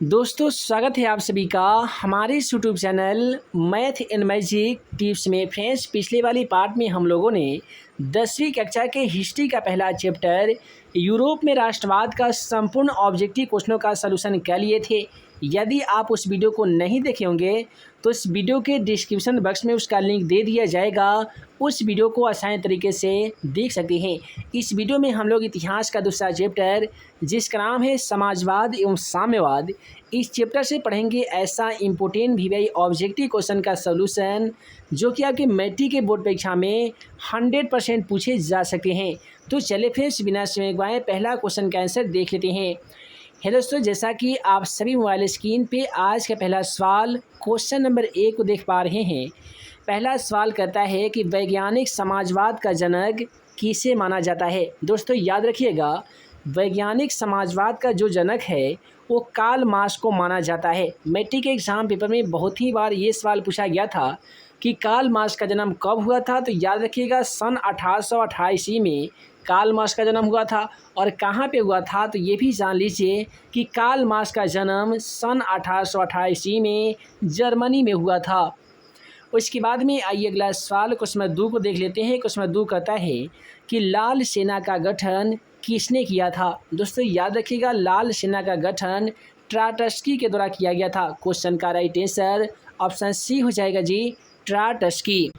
दोस्तों स्वागत है आप सभी का हमारे इस YouTube channel math and magic tips में। फ्रेंड्स, पिछले वाली पार्ट में हम लोगों ने 10वीं कक्षा के हिस्ट्री का पहला चैप्टर यूरोप में राष्ट्रवाद का संपूर्ण ऑब्जेक्टिव क्वेश्चनों का सलूशन कर लिए थे। यदि आप उस वीडियो को नहीं देखे होंगे तो इस वीडियो के डिस्क्रिप्शन बॉक्स में उसका लिंक दे दिया जाएगा। उस वीडियो को आसान तरीके से देख सकते हैं। इस वीडियो में हम लोग इतिहास का दूसरा चैप्टर जिसका नाम है समाजवाद एवं साम्यवाद, इस चैप्टर से पढ़ेंगे ऐसा इम्पोर्टेंट वीवीआई ऑब्जेक्टिव क्वेश्चन का सलूशन जो कि आपके मैट्रिक के बोर्ड परीक्षा में 100% पूछे जा सकते हैं। तो चलिए फिर बिना समय गवाए पहला क्वेश्चन का आंसर देख लेते हैं। है दोस्तों, जैसा कि आप सभी मोबाइल स्क्रीन पे आज का पहला सवाल क्वेश्चन नंबर 1 को देख पा रहे हैं। पहला सवाल कहता है कि वैज्ञानिक समाजवाद का जनक किसे माना जाता है। दोस्तों याद रखिएगा, वैज्ञानिक समाजवाद का जो जनक है वो कार्ल मार्क्स को माना जाता है। मैट्रिक के एग्जाम पेपर में बहुत ही बार ये सवाल पूछा गया था कि कार्ल मार्क्स का जन्म कब हुआ था। तो याद रखिएगा, सन 1828 ईस्वी में कार्ल मार्क्स का जन्म हुआ था। और कहाँ पे हुआ था तो ये भी जान लीजिए कि कार्ल मार्क्स का जन्म सन 1828 ईस्वी में जर्मनी में हुआ था। उसके बाद में आइए अगला सवाल क्वेश्चन नंबर 2 को देख लेते हैं। क्वेश्चन नंबर 2 कहता है कि लाल सेना का गठन किसने किया था। दोस्तों याद रखिएगा, लाल सेना का गठन ट्राटस्की के द्वारा किया गया था। क्वेश्चन का राइट आंसर ऑप्शन सी हो जाएगा जी, ट्राटस्की।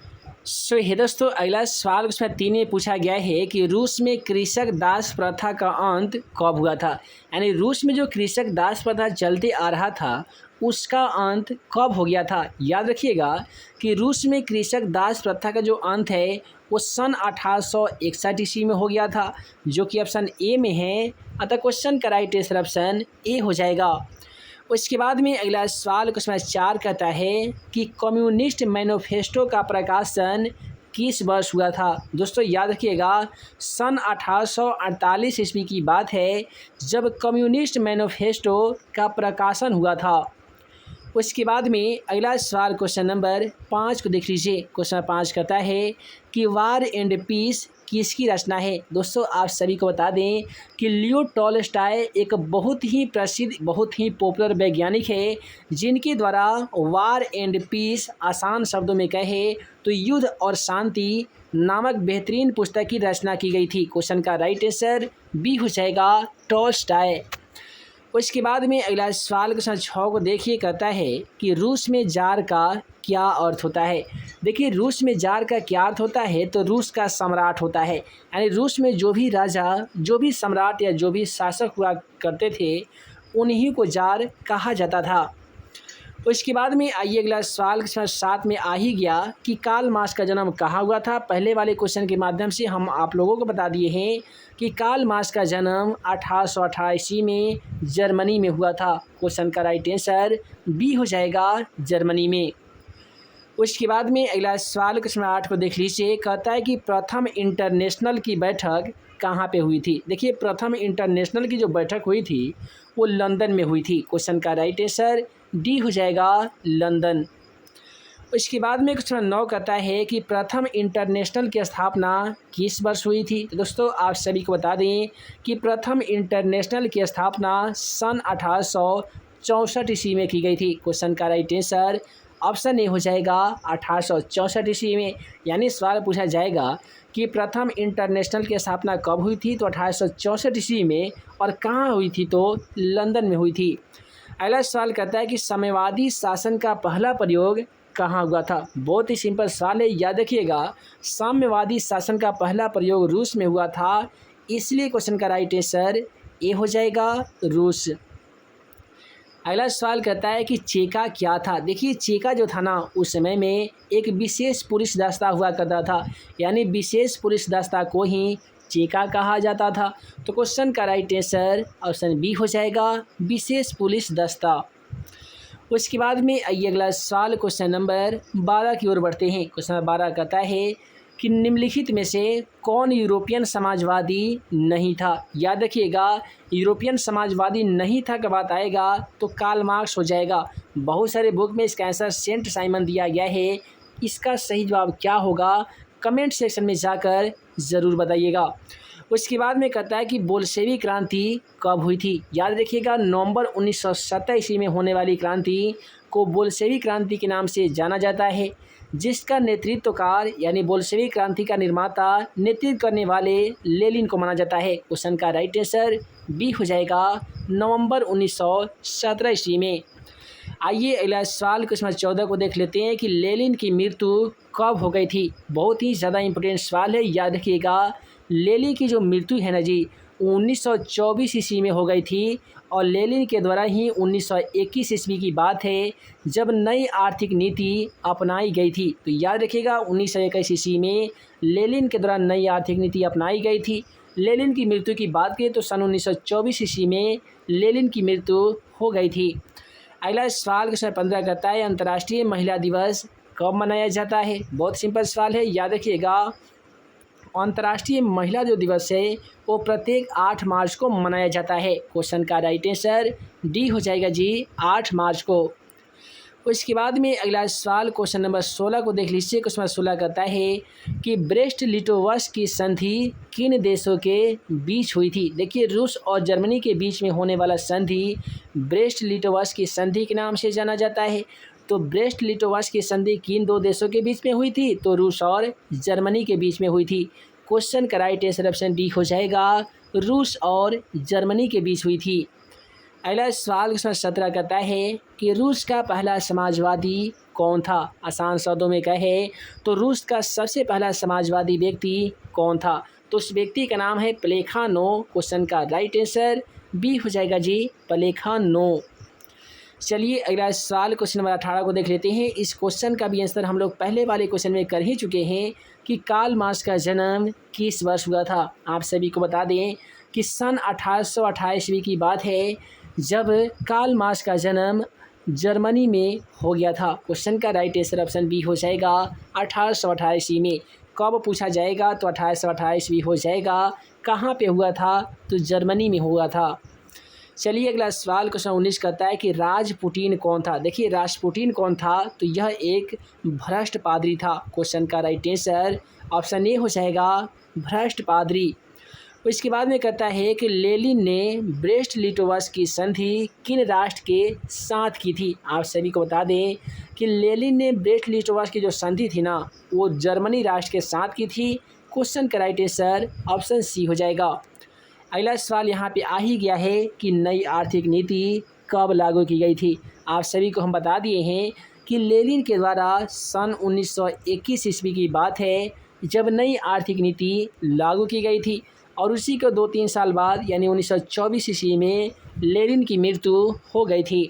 सो है दोस्तों, अगला सवाल उसमें 3 में पूछा गया है कि रूस में कृषक दास प्रथा का अंत कब हुआ था। यानी रूस में जो कृषक दास प्रथा चलते आ रहा था उसका अंत कब हो गया था। याद रखिएगा कि रूस में कृषक दास प्रथा का जो अंत है वो सन 1861 ईस्वी में हो गया था, जो कि ऑप्शन ए में है। अतः क्वेश्चन का राइट आंसर ऑप्शन ए हो जाएगा। उसके बाद में अगला सवाल क्वेश्चन 4 कहता है कि कम्युनिस्ट मैनिफेस्टो का प्रकाशन किस वर्ष हुआ था। दोस्तों याद रखिएगा, सन 1848 ईस्वी की बात है जब कम्युनिस्ट मैनिफेस्टो का प्रकाशन हुआ था। उसके बाद में अगला सवाल क्वेश्चन नंबर 5 को देख लीजिए। क्वेश्चन 5 कहता है कि वार एंड पीस किसकी रचना है। दोस्तों आप सभी को बता दें कि लियो टॉलस्टॉय एक बहुत ही प्रसिद्ध, बहुत ही पॉपुलर वैज्ञानिक है जिनके द्वारा वार एंड पीस, आसान शब्दों में कहे तो युद्ध और शांति नामक बेहतरीन पुस्तक की रचना की गई थी। क्वेश्चन का राइट आंसर बी हो जाएगा, टॉलस्टॉय। उसके बाद में अगला सवाल क्वेश्चन 6 को देखिए, कहता है कि रूस में जार का क्या अर्थ होता है। देखिए, रूस में जार का क्या अर्थ होता है तो रूस का सम्राट होता है। यानी रूस में जो भी राजा, जो भी सम्राट या जो भी शासक हुआ करते थे उन्हीं को जार कहा जाता था। उसके बाद में आइए अगला सवाल क्वेश्चन 7 में आ ही गया कि कार्ल मार्क्स का जन्म कहाँ हुआ था। पहले वाले क्वेश्चन के माध्यम से हम आप लोगों को बता दिए हैं कि कार्ल मार्क्स का जन्म 1828 ईस्वी में जर्मनी में हुआ था। क्वेश्चन का राइट आंसर बी हो जाएगा, जर्मनी में। उसके बाद में अगला सवाल क्वेश्चन 8 को देख लीजिए। कहता है कि प्रथम इंटरनेशनल की बैठक कहाँ पे हुई थी। देखिए, प्रथम इंटरनेशनल की जो बैठक हुई थी वो लंदन में हुई थी। क्वेश्चन का राइट आंसर डी हो जाएगा, लंदन। उसके बाद में क्वेश्चन 9 कहता है कि प्रथम इंटरनेशनल की स्थापना किस वर्ष हुई थी। तो दोस्तों आप सभी को बता दें कि प्रथम इंटरनेशनल की स्थापना सन 1864 ईस्वी में की गई थी। क्वेश्चन का राइट आंसर ऑप्शन ए हो जाएगा, 1864 ईस्वी में। यानी सवाल पूछा जाएगा कि प्रथम इंटरनेशनल की स्थापना कब हुई थी तो 1864 ईस्वी में, और कहाँ हुई थी तो लंदन में हुई थी। अगला सवाल कहता है कि साम्यवादी शासन का पहला प्रयोग कहाँ हुआ था। बहुत ही सिंपल सवाल है, याद रखिएगा, साम्यवादी शासन का पहला प्रयोग रूस में हुआ था, इसलिए क्वेश्चन का राइट आंसर ए हो जाएगा, रूस। अगला सवाल कहता है कि चेका क्या था। देखिए, चेका जो था ना उस समय में एक विशेष पुलिस दस्ता हुआ करता था। यानी विशेष पुलिस दस्ता को ही चेका कहा जाता था। तो क्वेश्चन का राइट आंसर ऑप्शन बी हो जाएगा, विशेष पुलिस दस्ता। उसके बाद में आइए अगला सवाल क्वेश्चन नंबर 12 की ओर बढ़ते हैं। क्वेश्चन नंबर 12 कहता है कि निम्नलिखित में से कौन यूरोपियन समाजवादी नहीं था। याद रखिएगा, यूरोपियन समाजवादी नहीं था का बात आएगा तो कार्ल मार्क्स हो जाएगा। बहुत सारे बुक में इसका आंसर सेंट साइमन दिया गया है। इसका सही जवाब क्या होगा कमेंट सेक्शन में जाकर ज़रूर बताइएगा। उसके बाद में कहता है कि बोल्शेवी क्रांति कब हुई थी। याद रखिएगा, नवंबर 1917 ईस्वी में होने वाली क्रांति को बोल्शेवी क्रांति के नाम से जाना जाता है, जिसका नेतृत्वकार यानी बोल्शेवी क्रांति का निर्माता नेतृत्व करने वाले लेनिन को माना जाता है। क्वेश्चन का राइट आंसर बी हो जाएगा, नवंबर 1917 ईस्वी में। आइए अगला सवाल क्वेश्चन 14 को देख लेते हैं कि लेनिन की मृत्यु कब हो गई थी। बहुत ही ज़्यादा इंपॉर्टेंट सवाल है, याद रखिएगा। लेनिन की जो मृत्यु है ना जी, 1924 ईस्वी में हो गई थी और लेनिन के द्वारा ही 1921 ईस्वी की बात है जब नई आर्थिक नीति अपनाई गई थी। तो याद रखिएगा, 1921 ईस्वी में लेनिन के द्वारा नई आर्थिक नीति अपनाई गई थी। लेनिन की मृत्यु की बात करें तो सन 1924 ईस्वी में लेनिन की मृत्यु हो गई थी। अगला सवाल क्वेश्चन 15 करता है, अंतर्राष्ट्रीय महिला दिवस कब मनाया जाता है। बहुत सिंपल सवाल है, याद रखिएगा। अंतर्राष्ट्रीय महिला जो दिवस है वो प्रत्येक 8 मार्च को मनाया जाता है। क्वेश्चन का राइट आंसर डी हो जाएगा जी, 8 मार्च को। उसके बाद में अगला सवाल क्वेश्चन नंबर 16 को देख लीजिए। क्वेश्चन नंबर 16 कहता है कि ब्रेस्ट लिटोवस्क की संधि किन देशों के बीच हुई थी। देखिए, रूस और जर्मनी के बीच में होने वाला संधि ब्रेस्ट लिटोवस्क की संधि के नाम से जाना जाता है। तो ब्रेस्ट लिटोवस्क की संधि किन 2 देशों के बीच में हुई थी, तो रूस और जर्मनी के बीच में हुई थी। क्वेश्चन का राइट आंसर ऑप्शन डी हो जाएगा, रूस और जर्मनी के बीच हुई थी। अगला सवाल क्वेश्चन 17 कहता है कि रूस का पहला समाजवादी कौन था। आसान शब्दों में कहे तो रूस का सबसे पहला समाजवादी व्यक्ति कौन था, तो उस व्यक्ति का नाम है प्लेखानोव। क्वेश्चन का राइट आंसर बी हो जाएगा जी, प्लेखानोव। चलिए अगला सवाल क्वेश्चन नंबर 18 को देख लेते हैं। इस क्वेश्चन का भी आंसर हम लोग पहले वाले क्वेश्चन में कर ही चुके हैं कि कार्ल मार्क्स का जन्म किस वर्ष हुआ था। आप सभी को बता दें कि सन 1828 ईस्वी की बात है जब कार्ल मार्क्स का जन्म जर्मनी में हो गया था। क्वेश्चन का राइट आंसर ऑप्शन बी हो जाएगा, 1828 ईस्वी में। कब पूछा जाएगा तो 1828 ईस्वी हो जाएगा। कहाँ पे हुआ था, तो जर्मनी में हुआ था। चलिए अगला सवाल क्वेश्चन 19 कहता है कि राजपुटिन कौन था। देखिए, राजपुटिन कौन था, तो यह एक भ्रष्ट पादरी था। क्वेश्चन का राइट आंसर ऑप्शन ए हो जाएगा, भ्रष्ट पादरी। इसके बाद में कहता है कि लेनिन ने ब्रेस्ट लिटोवस्क की संधि किन राष्ट्र के साथ की थी। आप सभी को बता दें कि लेनिन ने ब्रेस्ट लिटोवस्क की जो संधि थी ना, वो जर्मनी राष्ट्र के साथ की थी। क्वेश्चन का राइट आंसर ऑप्शन सी हो जाएगा। अगला सवाल यहाँ पे आ ही गया है कि नई आर्थिक नीति कब लागू की गई थी। आप सभी को हम बता दिए हैं कि लेनिन के द्वारा सन 1921 ईस्वी की बात है जब नई आर्थिक नीति लागू की गई थी और उसी को 2-3 साल बाद यानी 1924 ईस्वी में लेनिन की मृत्यु हो गई थी।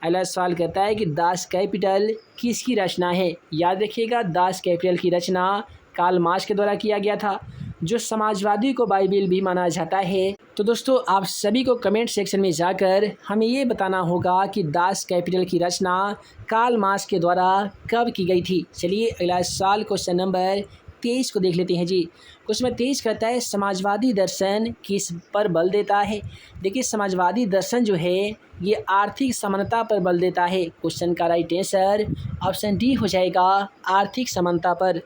अगला सवाल कहता है कि दास कैपिटल किसकी रचना है। याद रखिएगा, दास कैपिटल की रचना कार्ल मार्क्स के द्वारा किया गया था, जो समाजवादी को बाइबिल भी माना जाता है। तो दोस्तों, आप सभी को कमेंट सेक्शन में जाकर हमें ये बताना होगा कि दास कैपिटल की रचना कार्ल मार्क्स के द्वारा कब की गई थी। चलिए अगला सवाल क्वेश्चन नंबर 23 को देख लेते हैं जी। क्वेश्चन नंबर 23 कहता है समाजवादी दर्शन किस पर बल देता है। देखिए, समाजवादी दर्शन जो है ये आर्थिक समानता पर बल देता है। क्वेश्चन का राइट आंसर ऑप्शन डी हो जाएगा, आर्थिक समानता पर।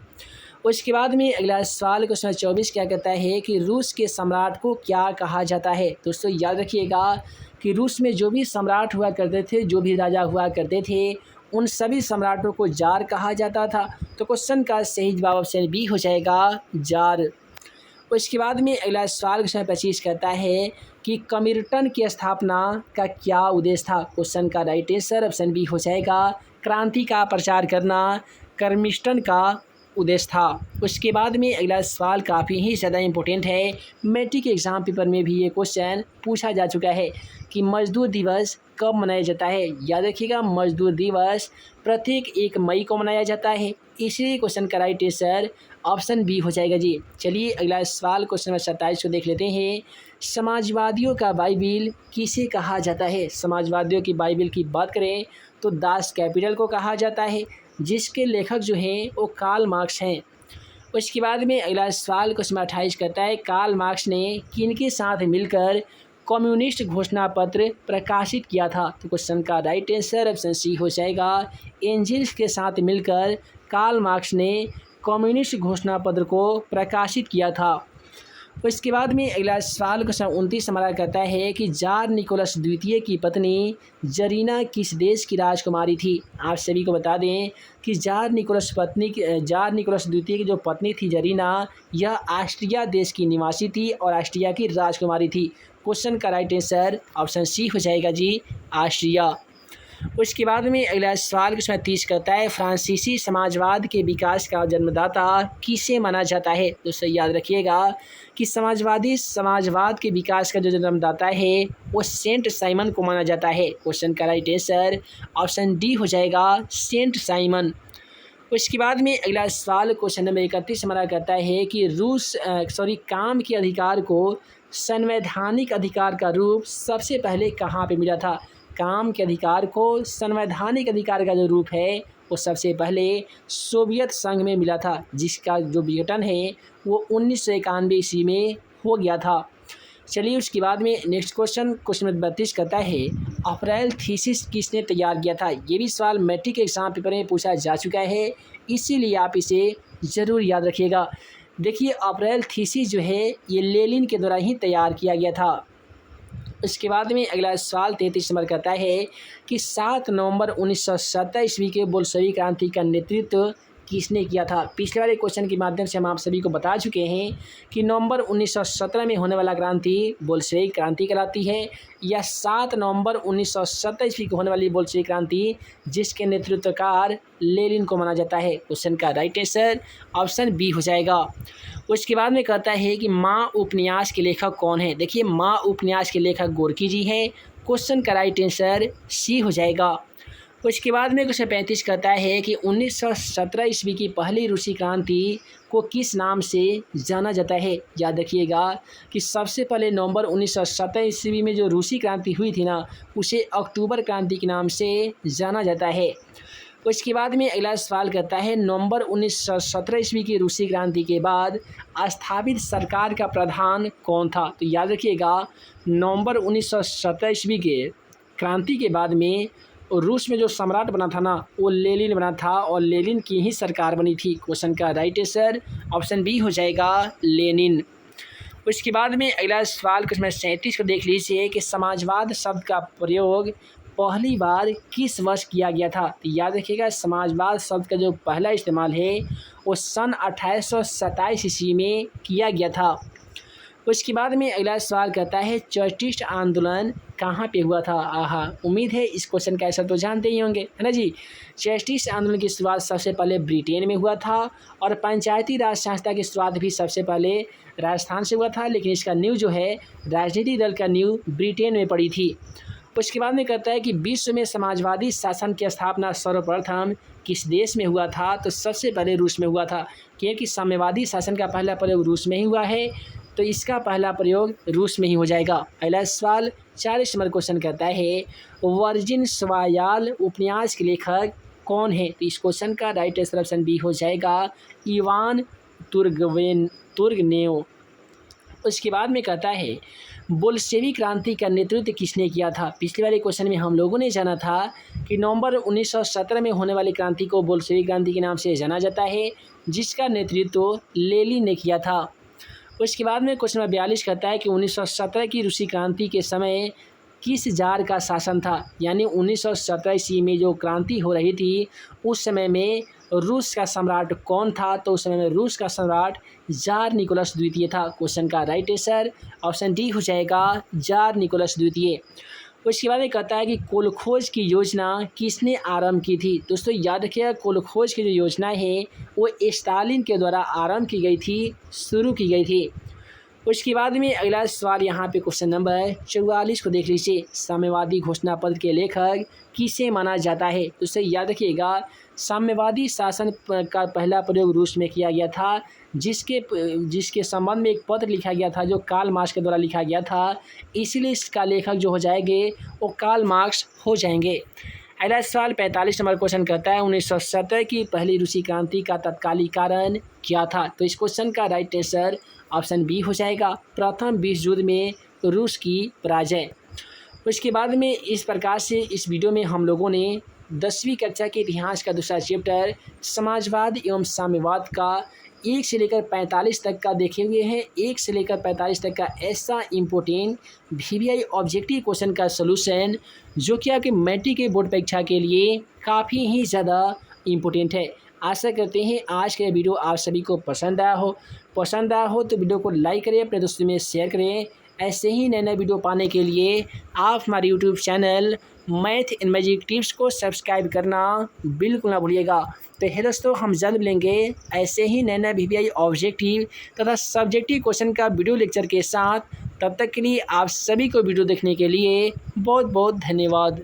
उसके बाद में अगला सवाल क्वेश्चन 24 क्या कहता है कि रूस के सम्राट को क्या कहा जाता है। दोस्तों, याद रखिएगा कि रूस में जो भी सम्राट हुआ करते थे, जो भी राजा हुआ करते थे, उन सभी सम्राटों को जार कहा जाता था। तो क्वेश्चन का सही जवाब ऑप्शन बी हो जाएगा, जार। उसके बाद में अगला सवाल क्वेश्चन 25 कहता है कि कमिर्टन की स्थापना का क्या उद्देश्य था। क्वेश्चन का राइट आंसर ऑप्शन बी हो जाएगा, क्रांति का प्रचार करना कर्मिस्टन का उद्देश्य था। उसके बाद में अगला सवाल काफ़ी ही ज़्यादा इम्पोर्टेंट है, मैट्रिक एग्जाम पेपर में भी ये क्वेश्चन पूछा जा चुका है कि मजदूर दिवस कब मनाया जाता है। याद रखिएगा, मजदूर दिवस प्रत्येक 1 मई को मनाया जाता है। इसलिए क्वेश्चन का राइट आंसर ऑप्शन बी हो जाएगा जी। चलिए अगला सवाल क्वेश्चन नंबर 27 को देख लेते हैं। समाजवादियों का बाइबिल किसे कहा जाता है। समाजवादियों की बाइबिल की बात करें तो दास कैपिटल को कहा जाता है, जिसके लेखक जो हैं वो कार्ल मार्क्स हैं। उसके बाद में अगला सवाल क्वेश्चन 28 करता है कार्ल मार्क्स ने किनके साथ मिलकर कम्युनिस्ट घोषणा पत्र प्रकाशित किया था। तो क्वेश्चन का राइट आंसर ऑप्शन सी हो जाएगा, एंजिल्स के साथ मिलकर कार्ल मार्क्स ने कम्युनिस्ट घोषणा पत्र को प्रकाशित किया था। उसके बाद में अगला सवाल क्वेश्चन 29 हमारा कहता है कि जार निकोलस द्वितीय की पत्नी जरीना किस देश की राजकुमारी थी। आप सभी को बता दें कि जार निकोलस द्वितीय की जो पत्नी थी जरीना, यह ऑस्ट्रिया देश की निवासी थी और ऑस्ट्रिया की राजकुमारी थी। क्वेश्चन का राइट आंसर ऑप्शन सी हो जाएगा जी, ऑस्ट्रिया। उसके बाद में अगला सवाल क्वेश्चन 30 करता है फ्रांसीसी समाजवाद के विकास का जन्मदाता किसे माना जाता है। दोस्तों याद रखिएगा कि समाजवाद के विकास का जो जन्मदाता है वो सेंट साइमन को माना जाता है। क्वेश्चन का राइट आंसर ऑप्शन डी हो जाएगा, सेंट साइमन। उसके बाद में अगला सवाल क्वेश्चन नंबर 31 हमारा कहता है कि काम के अधिकार को संवैधानिक अधिकार का रूप सबसे पहले कहाँ पे मिला था। काम के अधिकार को संवैधानिक अधिकार का जो रूप है वो सबसे पहले सोवियत संघ में मिला था, जिसका जो विघटन है वो 1991 ईस्वी में हो गया था। चलिए उसके बाद में नेक्स्ट क्वेश्चन नंबर 32 कहता है अप्रैल थीसिस किसने तैयार किया था। ये भी सवाल मैट्रिक एग्जाम पेपर में पूछा जा चुका है, इसीलिए आप इसे ज़रूर याद रखिएगा। देखिए अप्रैल थीसिस जो है ये लेनिन के द्वारा ही तैयार किया गया था। इसके बाद में अगला सवाल 33 नंबर कहता है कि 7 नवंबर 1917 ईस्वी के बोल्शेविक क्रांति का नेतृत्व किसने किया था। पिछले वाले क्वेश्चन के माध्यम से हम आप सभी को बता चुके हैं कि नवंबर 1917 में होने वाला क्रांति बोल्शेविक क्रांति कहलाती है, या 7 नवंबर 1917 ईस्वी को होने वाली बोल्शेविक क्रांति जिसके नेतृत्वकार लेनिन को माना जाता है। क्वेश्चन का राइट आंसर ऑप्शन बी हो जाएगा। उसके बाद में कहता है कि माँ उपन्यास के लेखक कौन है। देखिए माँ उपन्यास के लेखक गोर्की जी हैं। क्वेश्चन का राइट आंसर सी हो जाएगा। उसके बाद में क्वेश्चन 35 कहता है कि 1917 ईस्वी की पहली रूसी क्रांति को किस नाम से जाना जाता है। याद रखिएगा कि सबसे पहले नवंबर 1917 ईस्वी में जो रूसी क्रांति हुई थी ना, उसे अक्टूबर क्रांति के नाम से जाना जाता है। उसके बाद में अगला सवाल कहता है नवंबर 1917 ईस्वी की रूसी क्रांति के बाद स्थापित सरकार का प्रधान कौन था। तो याद रखिएगा नवंबर 1917 ईस्वी के क्रांति के बाद में रूस में जो सम्राट बना था ना, वो लेनिन बना था और लेनिन की ही सरकार बनी थी। क्वेश्चन का राइट आंसर ऑप्शन बी हो जाएगा, लेनिन। उसके बाद में अगला सवाल क्वेश्चन 37 को देख लीजिए कि समाजवाद शब्द का प्रयोग पहली बार किस वर्ष किया गया था। तो याद रखिएगा समाजवाद शब्द का जो पहला इस्तेमाल है वो सन 1827 ईस्वी में किया गया था। उसके बाद में अगला सवाल कहता है चार्टिस्ट आंदोलन कहाँ पे हुआ था। आहा, उम्मीद है इस क्वेश्चन का आंसर तो जानते ही होंगे, है ना जी। चार्टिस्ट आंदोलन की शुरुआत सबसे पहले ब्रिटेन में हुआ था और पंचायती राज संस्था की शुरुआत भी सबसे पहले राजस्थान से हुआ था, लेकिन इसका न्यू जो है राजनीतिक दल का न्यू ब्रिटेन में पड़ी थी। उसके बाद में कहता है कि विश्व में समाजवादी शासन की स्थापना सर्वप्रथम किस देश में हुआ था। तो सबसे पहले रूस में हुआ था, क्योंकि साम्यवादी शासन का पहला प्रयोग रूस में ही हुआ है, तो इसका पहला प्रयोग रूस में ही हो जाएगा। अगला सवाल 40 नंबर क्वेश्चन कहता है वर्जिन स्वायाल उपन्यास के लेखक कौन है। तो इस क्वेश्चन का राइट आंसर ऑप्शन बी हो जाएगा, इवान तुर्गनेव। उसके बाद में कहता है बोल्शेविक क्रांति का नेतृत्व किसने किया था। पिछले वाले क्वेश्चन में हम लोगों ने जाना था कि नवंबर 1917 में होने वाली क्रांति को बोल्शेविक क्रांति के नाम से जाना जाता है, जिसका नेतृत्व लेनिन ने किया था। उसके बाद में क्वेश्चन नंबर 42 कहता है कि 1917 की रूसी क्रांति के समय किस जार का शासन था। यानी 1917 ईस्वी में जो क्रांति हो रही थी उस समय में रूस का सम्राट कौन था। तो उस समय में रूस का सम्राट जार निकोलस द्वितीय था। क्वेश्चन का राइट आंसर ऑप्शन डी हो जाएगा, जार निकोलस द्वितीय। उसके बाद में कहता है कि कोलखोज की योजना किसने आरंभ की थी। दोस्तों याद रखिएगा कोलखोज की जो योजना है वो स्टालिन के द्वारा आरंभ की गई थी, शुरू की गई थी। उसके बाद में अगला सवाल यहाँ पे क्वेश्चन नंबर 44 को देख लीजिए साम्यवादी घोषणा पत्र के लेखक किसे माना जाता है। तो उससे याद रखिएगा साम्यवादी शासन का पहला प्रयोग रूस में किया गया था, जिसके संबंध में एक पत्र लिखा गया था जो कार्ल मार्क्स के द्वारा लिखा गया था, इसीलिए इसका लेखक जो हो जाएंगे वो कार्ल मार्क्स हो जाएंगे। अगला सवाल 45 नंबर क्वेश्चन कहता है 1917 की पहली रूसी क्रांति का तत्कालीन कारण क्या था। तो इस क्वेश्चन का राइट आंसर ऑप्शन बी हो जाएगा, प्रथम विश्व युद्ध में रूस की पराजय। उसके बाद में इस प्रकार से इस वीडियो में हम लोगों ने 10वीं कक्षा के इतिहास का दूसरा चैप्टर समाजवाद एवं साम्यवाद का 1 से लेकर 45 तक का देखे हुए हैं। 1 से लेकर 45 तक का ऐसा इम्पोर्टेंट वीवीआई ऑब्जेक्टिव क्वेश्चन का सलूशन जो कि आपके मैट्रिक के बोर्ड परीक्षा के लिए काफ़ी ही ज़्यादा इम्पोर्टेंट है। आशा करते हैं आज का वीडियो आप सभी को पसंद आया हो तो वीडियो को लाइक करें, अपने दोस्तों में शेयर करें। ऐसे ही नए नए वीडियो पाने के लिए आप हमारे YouTube channel math and magic tips को सब्सक्राइब करना बिल्कुल ना भूलिएगा। तो हे दोस्तों, हम जल्द मिलेंगे ऐसे ही नए नए वीवीआई ऑब्जेक्टिव तथा सब्जेक्टिव क्वेश्चन का वीडियो लेक्चर के साथ। तब तक के लिए आप सभी को वीडियो देखने के लिए बहुत बहुत धन्यवाद।